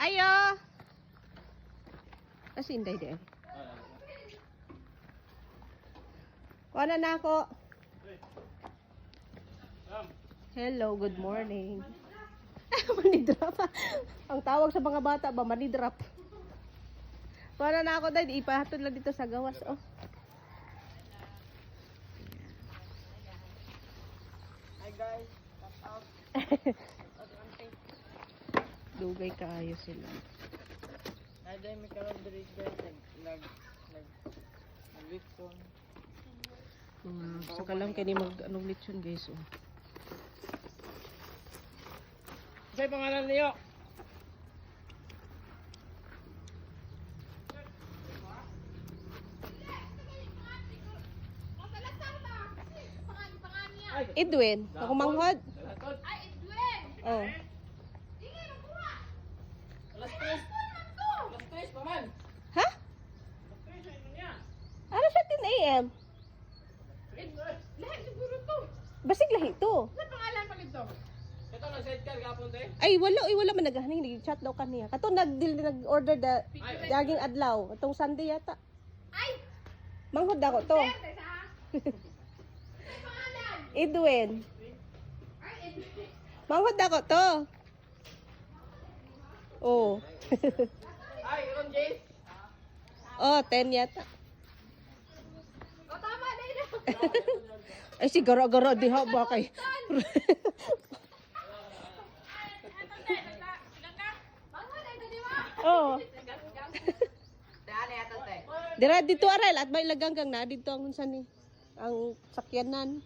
Ayo. Kasi hindi din. Kuha na ako. Hello, good morning. Manidrap. Ang tawag sa mga bata ba, manidrap. Kuha na ako dahil ipahatod lang dito sa gawas. Oh. Hi guys, what's up? Dugay kaayo sila. Ay, dahil may karoon diri guys, nag-lipson. Saka lang kini mag-anong lechon guys. Oh. Sa'yo pangalan niyo? Edwin, ako manghod. Ay, Edwin! Oh. Alas 3. Alas 3 pa man. Ha? Alas 3 sa inyo niya. Ano sa 10 a.m.? Lahat siguro to. Basig lahi to. Ano pangalan pa nito? Ito na sidecar kapon te. Ay, wala man naghaning nag-chat daw kaniya. Kato nag-order da daging adlaw. Itong Sunday yata. Ay! Manghod ako to. Edwin. Manghod ako to. Oh. Ay, Ron Jace. Oh, 10 yata. O tama na yun. Ay, si gara-gara diha ba kay. Oh. Dira dito aral at may laganggang na dito ang unsa ni ang sakyanan.